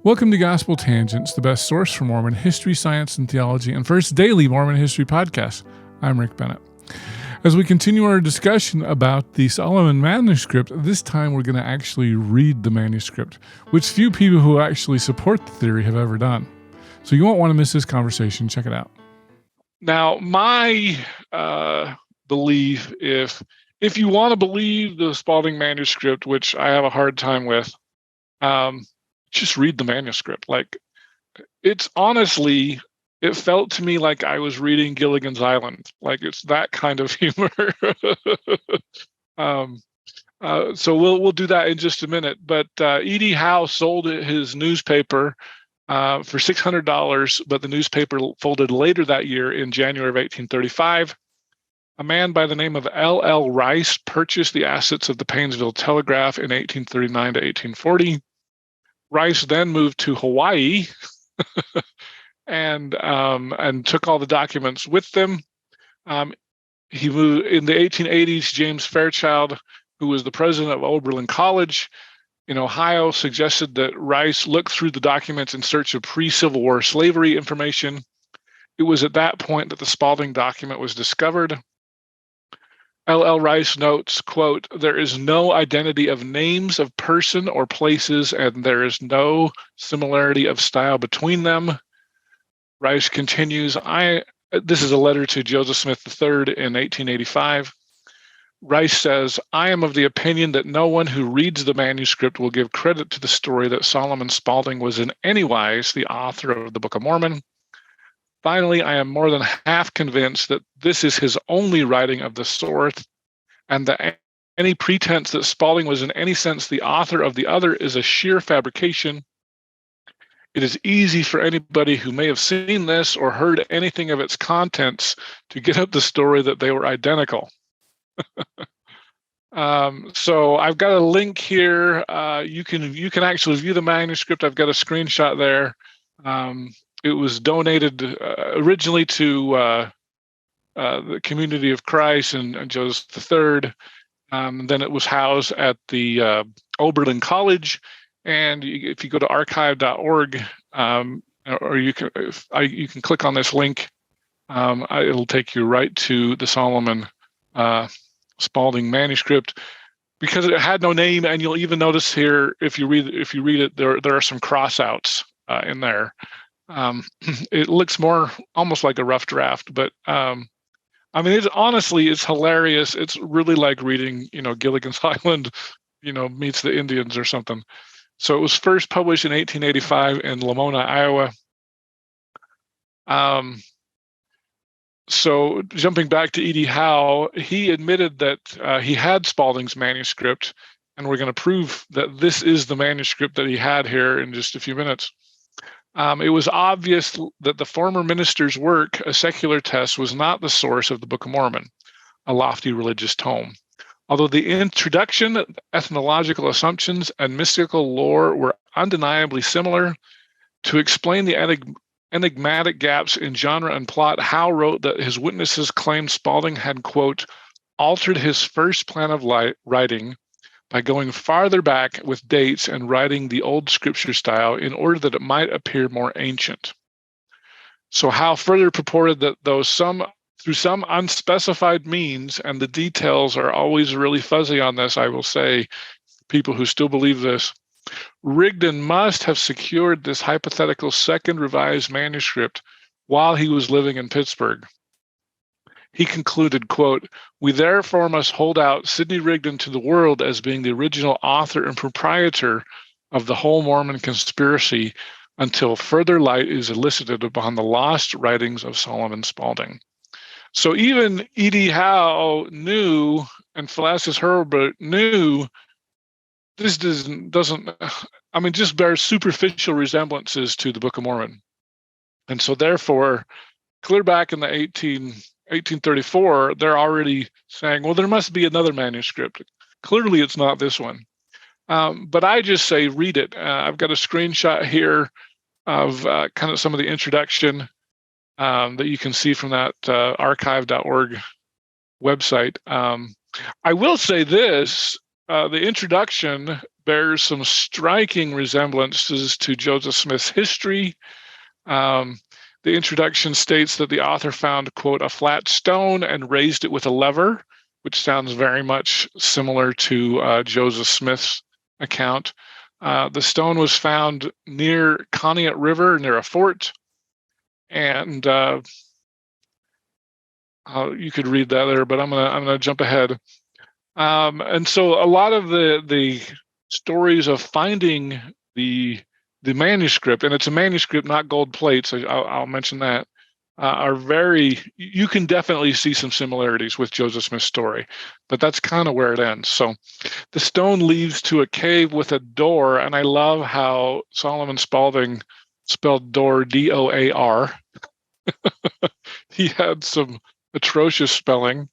Welcome to Gospel Tangents, the best source for Mormon history, science, and theology, and first daily Mormon history podcast. I'm Rick Bennett. As we continue our discussion about the Spalding Manuscript, this time we're going to actually read the manuscript, which few people who actually support the theory have ever done. So you won't want to miss this conversation. Check it out. Now, my belief, if you want to believe the Spalding Manuscript, which I have a hard time with, just read the manuscript. Like, it's honestly, it felt to me like I was reading Gilligan's Island. Like, it's that kind of humor. So we'll do that in just a minute. But E.D. Howe sold his newspaper for $600, but the newspaper folded later that year in January of 1835. A man by the name of L.L. Rice purchased the assets of the Painesville Telegraph in 1839 to 1840. Rice then moved to Hawaii and took all the documents with them. He moved in the 1880s. James Fairchild, who was the president of Oberlin College in Ohio, suggested that Rice look through the documents in search of pre-Civil War slavery information. It was at that point that the Spalding document was discovered. L.L. Rice notes, quote, "There is no identity of names of person or places, and there is no similarity of style between them." Rice continues, this is a letter to Joseph Smith III in 1885. Rice says, "I am of the opinion that no one who reads the manuscript will give credit to the story that Solomon Spalding was in any wise the author of the Book of Mormon. Finally, I am more than half convinced that this is his only writing of the sort, and that any pretense that Spalding was in any sense the author of the other is a sheer fabrication. It is easy for anybody who may have seen this or heard anything of its contents to get up the story that they were identical." So I've got a link here. You can actually view the manuscript. I've got a screenshot there. It was donated originally to the Community of Christ and Joseph III. Then it was housed at the Oberlin College. And if you go to archive.org, or you can click on this link, it'll take you right to the Solomon Spalding manuscript, because it had no name. And you'll even notice here, if you read it, there are some crossouts in there. It looks more almost like a rough draft, but it's hilarious. It's really like reading, Gilligan's Island, meets the Indians or something. So it was first published in 1885 in Lamona, Iowa. So jumping back to E.D. Howe, he admitted that he had Spalding's manuscript, and we're going to prove that this is the manuscript that he had here in just a few minutes. It was obvious that the former minister's work, A Secular Test, was not the source of the Book of Mormon, a lofty religious tome. Although the introduction, ethnological assumptions, and mystical lore were undeniably similar, to explain the enigmatic gaps in genre and plot, Howe wrote that his witnesses claimed Spalding had, quote, altered his first plan of writing by going farther back with dates and writing the old scripture style in order that it might appear more ancient. So Howe further purported that through some unspecified means, and the details are always really fuzzy on this, I will say, people who still believe this, Rigdon must have secured this hypothetical second revised manuscript while he was living in Pittsburgh. He concluded, quote, "We therefore must hold out Sidney Rigdon to the world as being the original author and proprietor of the whole Mormon conspiracy until further light is elicited upon the lost writings of Solomon Spalding." So even E.D. Howe knew, and Philastus Hurlbut knew, this just bears superficial resemblances to the Book of Mormon. And so therefore, clear back in the 1834, they're already saying, well, there must be another manuscript. Clearly, it's not this one. But I just say, read it. I've got a screenshot here of kind of some of the introduction that you can see from that archive.org website. I will say this, the introduction bears some striking resemblances to Joseph Smith's history. The introduction states that the author found, quote, a flat stone and raised it with a lever, which sounds very much similar to Joseph Smith's account. The stone was found near Conneaut River, near a fort, and you could read that there, but I'm gonna jump ahead. And so a lot of the stories of finding the manuscript, and it's a manuscript, not gold plates, I'll mention that, are very, you can definitely see some similarities with Joseph Smith's story, but that's kind of where it ends. So the stone leads to a cave with a door, and I love how Solomon Spalding spelled door D-O-A-R. He had some atrocious spelling.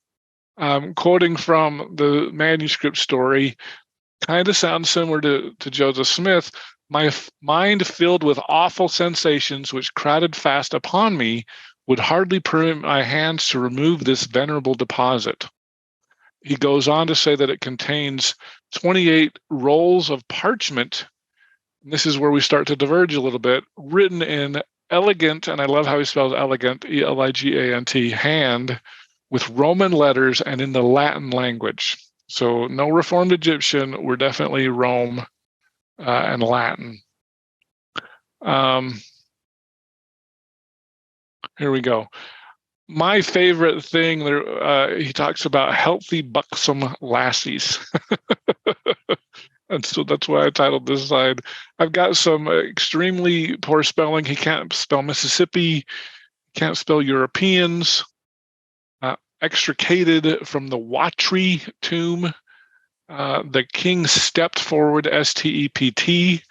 Quoting from the manuscript story, kind of sounds similar to Joseph Smith. My mind filled with awful sensations which crowded fast upon me would hardly permit my hands to remove this venerable deposit. He goes on to say that it contains 28 rolls of parchment. And this is where we start to diverge a little bit, written in elegant, and I love how he spells elegant, E-L-I-G-A-N-T, hand, with Roman letters and in the Latin language. So no Reformed Egyptian, we're definitely Rome and Latin. Here we go. My favorite thing there, he talks about healthy, buxom lassies. And so that's why I titled this slide. I've got some extremely poor spelling. He can't spell Mississippi, can't spell Europeans. Extricated from the Watry tomb. The king stepped forward, S-T-E-P-T.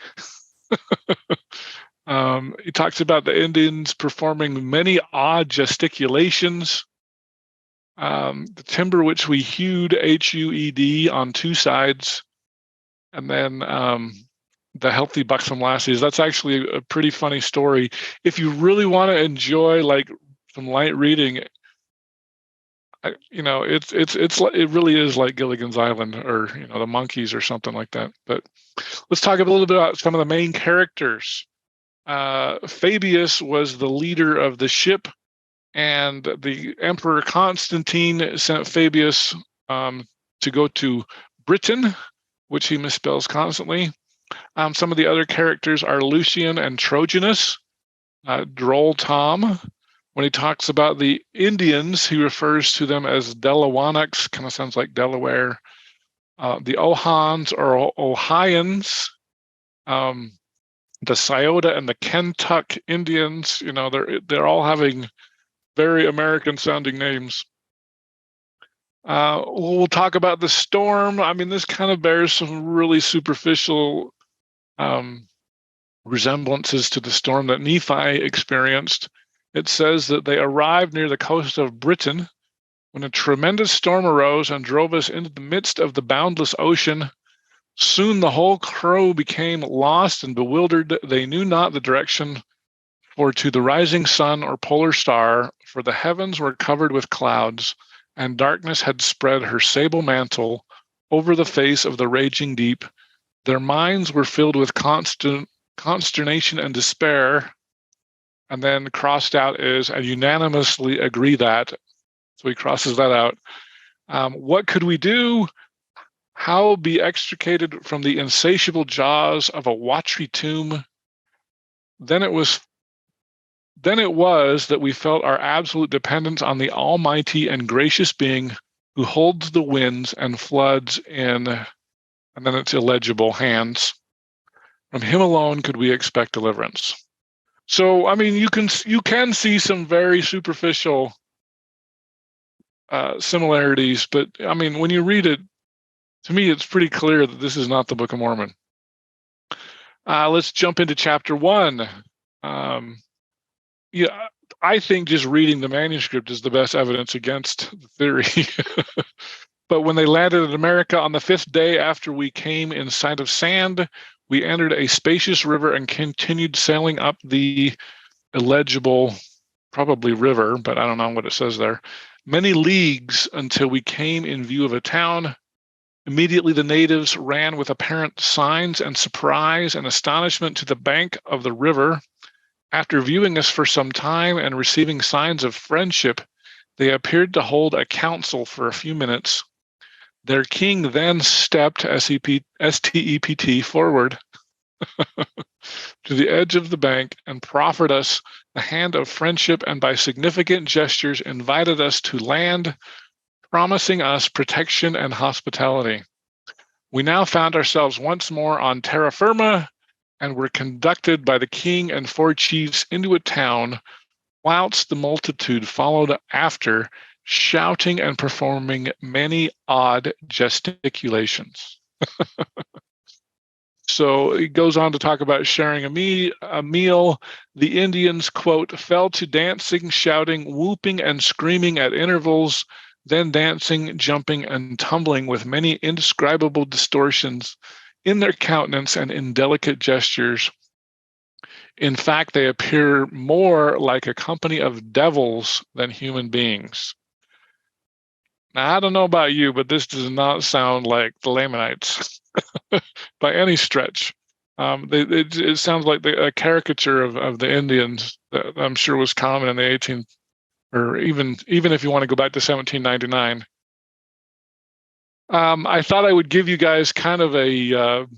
He talks about the Indians performing many odd gesticulations. The timber which we hewed, H-U-E-D, on two sides. And then the healthy buxom lassies. That's actually a pretty funny story. If you really want to enjoy like some light reading, it really is like Gilligan's Island or the Monkees or something like that. But let's talk a little bit about some of the main characters. Fabius was the leader of the ship, and the Emperor Constantine sent Fabius to go to Britain, which he misspells constantly. Some of the other characters are Lucian and Trojanus, Droll Tom. When he talks about the Indians, he refers to them as Delawanics, kind of sounds like Delaware. The Ohans or Ohians, the Scioto and the Kentuck Indians, they're all having very American-sounding names. We'll talk about the storm. I mean, this kind of bears some really superficial resemblances to the storm that Nephi experienced. It says that they arrived near the coast of Britain when a tremendous storm arose and drove us into the midst of the boundless ocean. Soon the whole crew became lost and bewildered. They knew not the direction for to the rising sun or polar star, for the heavens were covered with clouds, and darkness had spread her sable mantle over the face of the raging deep. Their minds were filled with consternation and despair. And then crossed out is, and unanimously agree that. So he crosses that out. What could we do? How be extricated from the insatiable jaws of a watery tomb? Then it was that we felt our absolute dependence on the almighty and gracious being who holds the winds and floods in, and then it's illegible, hands. From him alone could we expect deliverance. So, I mean, you can see some very superficial similarities, but I mean, when you read it, to me, it's pretty clear that this is not the Book of Mormon. Let's jump into chapter 1. I think just reading the manuscript is the best evidence against the theory. But when they landed in America on the 5th day after we came in sight of sand, we entered a spacious river and continued sailing up the illegible, probably river, but I don't know what it says there, many leagues until we came in view of a town. Immediately the natives ran with apparent signs and surprise and astonishment to the bank of the river. After viewing us for some time and receiving signs of friendship, they appeared to hold a council for a few minutes. Their king then stepped, S-T-E-P-T, forward to the edge of the bank and proffered us the hand of friendship, and by significant gestures invited us to land, promising us protection and hospitality. We now found ourselves once more on terra firma and were conducted by the king and 4 chiefs into a town, whilst the multitude followed after, shouting and performing many odd gesticulations. So it goes on to talk about sharing a meal. The Indians, quote, fell to dancing, shouting, whooping, and screaming at intervals, then dancing, jumping, and tumbling with many indescribable distortions in their countenance and indelicate gestures. In fact, they appear more like a company of devils than human beings. Now, I don't know about you, but this does not sound like the Lamanites by any stretch. It sounds like a caricature of the Indians that I'm sure was common in the 18th, or even if you want to go back to 1799. I thought I would give you guys kind of I'm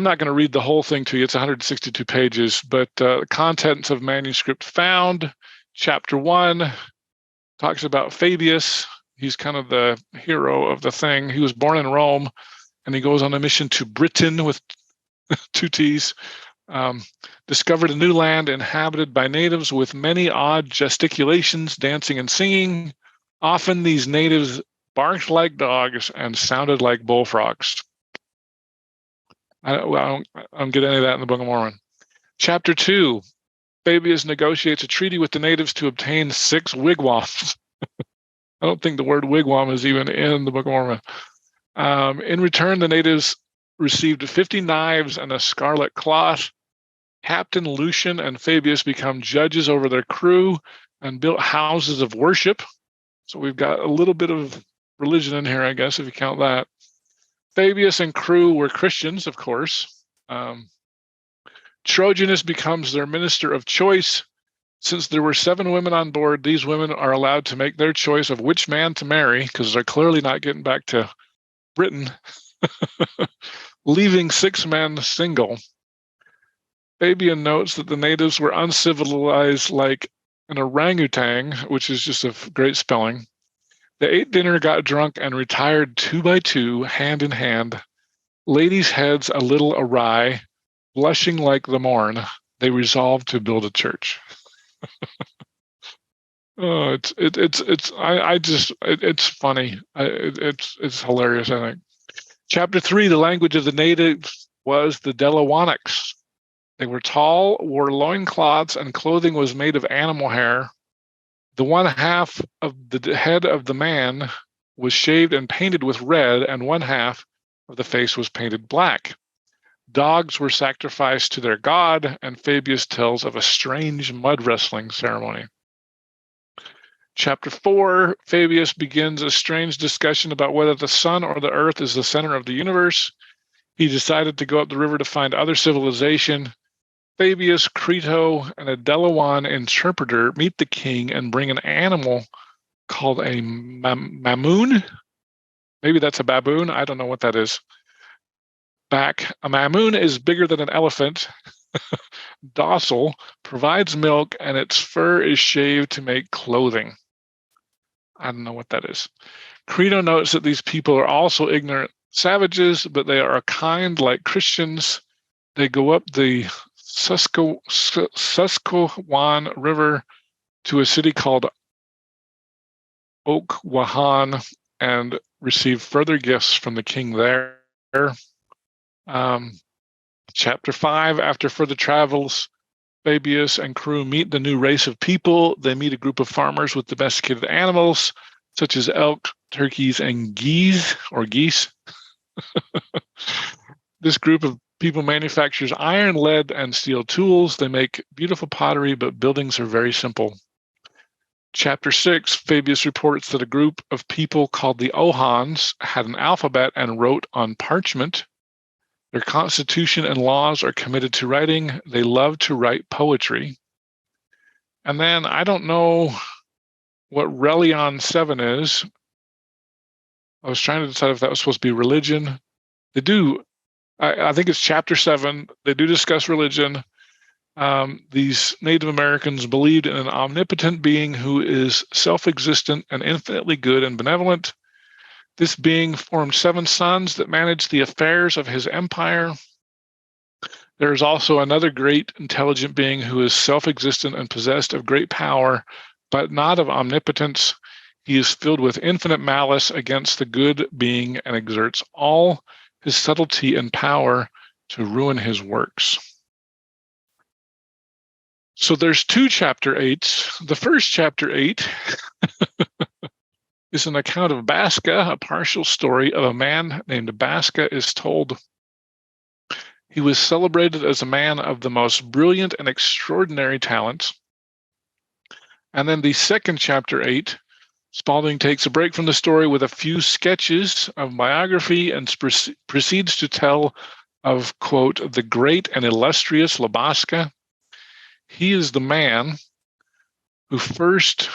not going to read the whole thing to you. It's 162 pages, but contents of manuscript found. Chapter 1 talks about Fabius. He's kind of the hero of the thing. He was born in Rome, and he goes on a mission to Britain with 2 T's. Discovered a new land inhabited by natives with many odd gesticulations, dancing and singing. Often these natives barked like dogs and sounded like bullfrogs. I don't get any of that in the Book of Mormon. Chapter 2, Fabius negotiates a treaty with the natives to obtain 6 wigwams. I don't think the word wigwam is even in the Book of Mormon. In return, the natives received 50 knives and a scarlet cloth. Captain Lucian and Fabius become judges over their crew and built houses of worship. So we've got a little bit of religion in here, I guess, if you count that. Fabius and crew were Christians, of course. Trojanus becomes their minister of choice. Since there were 7 women on board, these women are allowed to make their choice of which man to marry, because they're clearly not getting back to Britain, leaving 6 men single. Fabian notes that the natives were uncivilized like an orangutan, which is just a great spelling. They ate dinner, got drunk, and retired 2 by 2, hand in hand. Ladies' heads a little awry, blushing like the morn, they resolved to build a church. Oh, it's funny. It's hilarious, I think. Chapter 3, the language of the natives was the Delawanics. They were tall, wore loincloths, and clothing was made of animal hair. The one half of the head of the man was shaved and painted with red, and one half of the face was painted black. Dogs were sacrificed to their god, and Fabius tells of a strange mud wrestling ceremony. Chapter 4, Fabius begins a strange discussion about whether the sun or the earth is the center of the universe. He decided to go up the river to find other civilization. Fabius, Crito, and a Delawan interpreter meet the king and bring an animal called a mamoon. Maybe that's a baboon. I don't know what that is. Back. A mamoon is bigger than an elephant, docile, provides milk, and its fur is shaved to make clothing. I don't know what that is. Crito notes that these people are also ignorant savages, but they are kind like Christians. They go up the Susquehanna River to a city called Okwahan and receive further gifts from the king there. Chapter 5, after further travels, Fabius and crew meet the new race of people. They meet a group of farmers with domesticated animals, such as elk, turkeys, and geese. This group of people manufactures iron, lead, and steel tools. They make beautiful pottery, but buildings are very simple. Chapter 6, Fabius reports that a group of people called the Ohans had an alphabet and wrote on parchment. Their constitution and laws are committed to writing. They love to write poetry. And then I don't know what Religion 7 is. I was trying to decide if that was supposed to be religion. They do, I think it's chapter 7. They do discuss religion. These Native Americans believed in an omnipotent being who is self-existent and infinitely good and benevolent. This being formed 7 sons that managed the affairs of his empire. There is also another great intelligent being who is self-existent and possessed of great power, but not of omnipotence. He is filled with infinite malice against the good being and exerts all his subtlety and power to ruin his works. So there's 2 chapter 8s. The first chapter 8 is an account of Baska, a partial story of a man named Baska is told. He was celebrated as a man of the most brilliant and extraordinary talents. And then the second chapter 8, Spalding takes a break from the story with a few sketches of biography and proceeds to tell of, quote, the great and illustrious Labaska. He is the man who first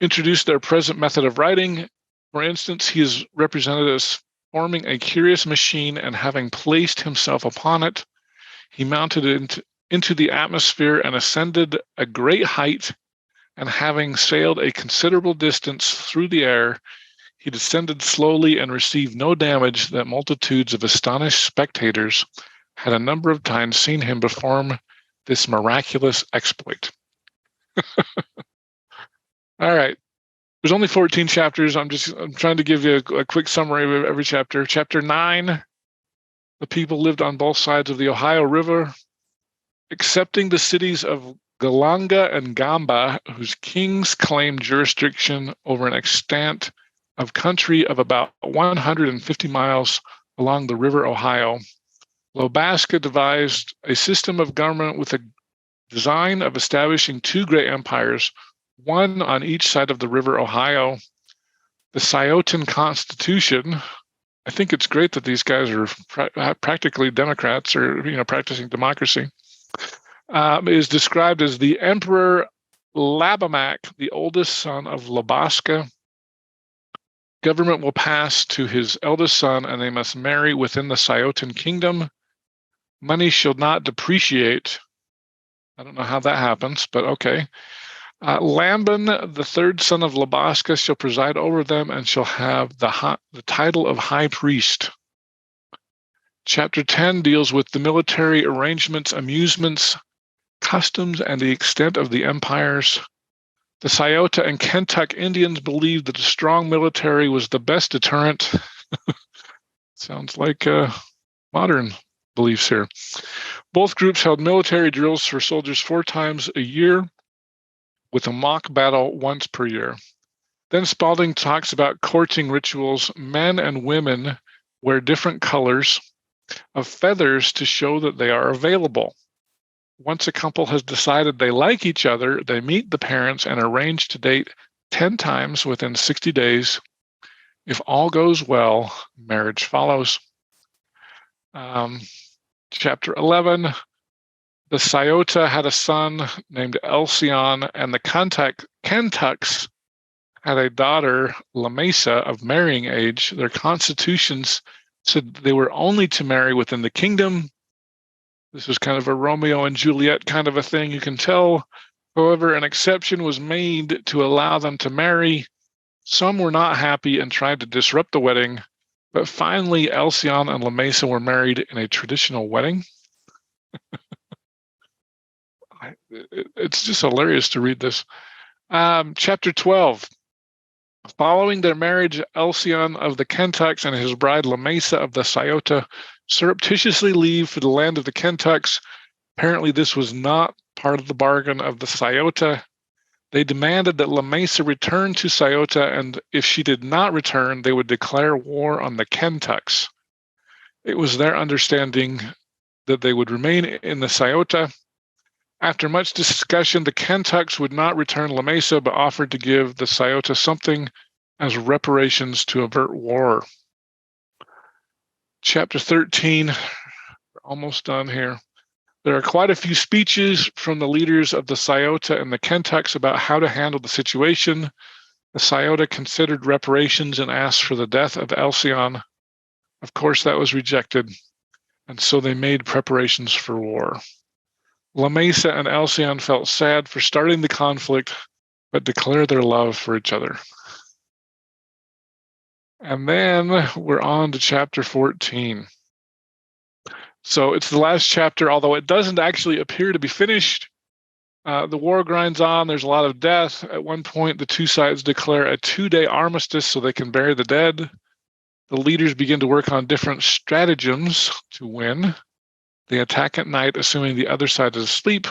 introduced their present method of writing. For instance, he is represented as forming a curious machine and having placed himself upon it, he mounted it into the atmosphere and ascended a great height, and having sailed a considerable distance through the air, he descended slowly and received no damage, that multitudes of astonished spectators had a number of times seen him perform this miraculous exploit. All right. There's only 14 chapters. I'm trying to give you a quick summary of every chapter. Chapter 9, the people lived on both sides of the Ohio River, excepting the cities of Galanga and Gamba, whose kings claimed jurisdiction over an extent of country of about 150 miles along the River Ohio. Labaska devised a system of government with a design of establishing 2 great empires, one on each side of the River Ohio. The Sciotan Constitution, I think it's great that these guys are practically Democrats or practicing democracy, is described as the Emperor Labamak, the oldest son of Labaska. Government will pass to his eldest son, and they must marry within the Sciotan kingdom. Money shall not depreciate. I don't know how that happens, but okay. Lamban, the third son of Labaska, shall preside over them and shall have the title of high priest. Chapter 10 deals with the military arrangements, amusements, customs, and the extent of the empires. The Scioto and Kentuck Indians believed that a strong military was the best deterrent. Sounds like modern beliefs here. Both groups held military drills for soldiers 4 times a year, with a mock battle once per year. Then Spalding talks about courting rituals. Men and women wear different colors of feathers to show that they are available. Once a couple has decided they like each other, they meet the parents and arrange to date 10 times within 60 days. If all goes well, marriage follows. Chapter 11, the Scioto had a son named Elsion, and the Kentucks had a daughter, Lamesa, of marrying age. Their constitutions said they were only to marry within the kingdom. This was kind of a Romeo and Juliet kind of a thing, you can tell. However, an exception was made to allow them to marry. Some were not happy and tried to disrupt the wedding, but finally Elsion and Lamesa were married in a traditional wedding. It's just hilarious to read this. Chapter 12. Following their marriage, Elsion of the Kentucks and his bride Lamesa of the Scioto surreptitiously leave for the land of the Kentucks. Apparently, this was not part of the bargain of the Scioto. They demanded that Lamesa return to Scioto, and if she did not return, they would declare war on the Kentucks. It was their understanding that they would remain in the Scioto. After much discussion, the Kentucks would not return Lamesa, but offered to give the Scioto something as reparations to avert war. Chapter 13, we're almost done here. There are quite a few speeches from the leaders of the Scioto and the Kentucks about how to handle the situation. The Scioto considered reparations and asked for the death of Elsion. Of course, that was rejected, and so they made preparations for war. Lamesa and Elsion felt sad for starting the conflict, but declared their love for each other. And then we're on to chapter 14. So it's the last chapter, although it doesn't actually appear to be finished. The war grinds on. There's a lot of death. At one point, the two sides declare a 2-day armistice so they can bury the dead. The leaders begin to work on different stratagems to win. They attack at night, assuming the other side is asleep.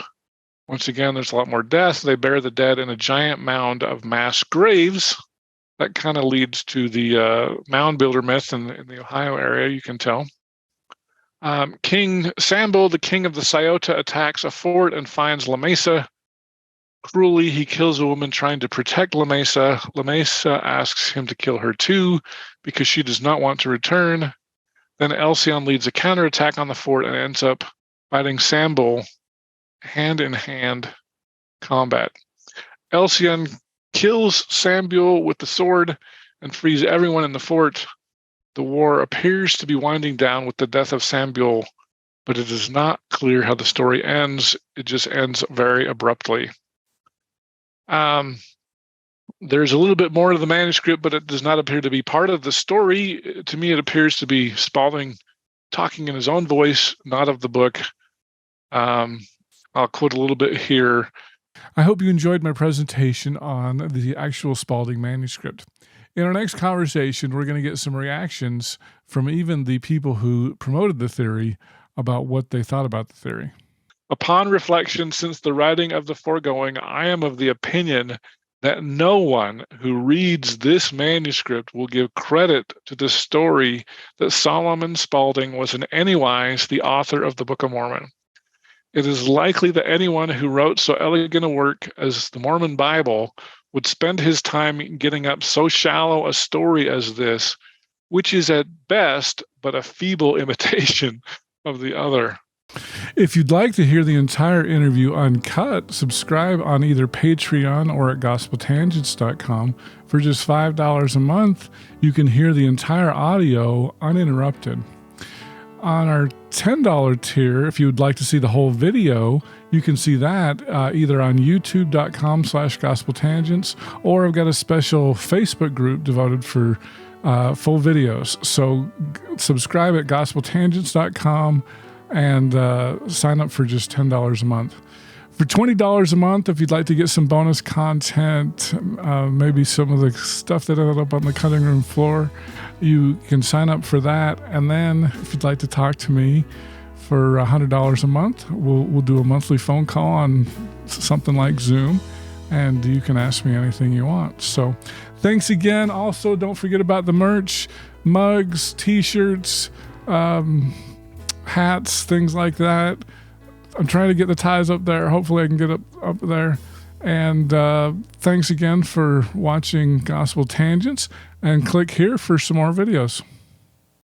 Once again, there's a lot more death. They bury the dead in a giant mound of mass graves. That kind of leads to the mound builder myth in the Ohio area, you can tell. King Sambo, the king of the Scioto, attacks a fort and finds Lamesa. Cruelly, he kills a woman trying to protect Lamesa. Lamesa asks him to kill her too because she does not want to return. Then Elsion leads a counterattack on the fort and ends up fighting Sambo hand-in-hand combat. Elsion kills Sambuel with the sword and frees everyone in the fort. The war appears to be winding down with the death of Sambuel, but it is not clear how the story ends. It just ends very abruptly. There's a little bit more to the manuscript, but it does not appear to be part of the story. To me, it appears to be Spalding talking in his own voice, not of the book. I'll quote a little bit here. I hope you enjoyed my presentation on the actual Spalding manuscript. In our next conversation, we're going to get some reactions from even the people who promoted the theory about what they thought about the theory. Upon reflection, since the writing of the foregoing, I am of the opinion that no one who reads this manuscript will give credit to the story that Solomon Spalding was in any wise the author of the Book of Mormon. It is likely that anyone who wrote so elegant a work as the Mormon Bible would spend his time getting up so shallow a story as this, which is at best but a feeble imitation of the other. If you'd like to hear the entire interview uncut, subscribe on either Patreon or at gospeltangents.com. For just $5 a month, you can hear the entire audio uninterrupted. On our $10 tier, if you would like to see the whole video, you can see that either on youtube.com/gospeltangents, or I've got a special Facebook group devoted for full videos. So subscribe at gospeltangents.com and sign up for just $10 a month. For $20 a month, if you'd like to get some bonus content, maybe some of the stuff that ended up on the cutting room floor, you can sign up for that. And then if you'd like to talk to me for $100 a month, we'll do a monthly phone call on something like Zoom, and you can ask me anything you want. So thanks again. Also, don't forget about the merch, mugs, t-shirts, hats, things like that. I'm trying to get the ties up there. Hopefully I can get up there. And thanks again for watching Gospel Tangents, and click here for some more videos.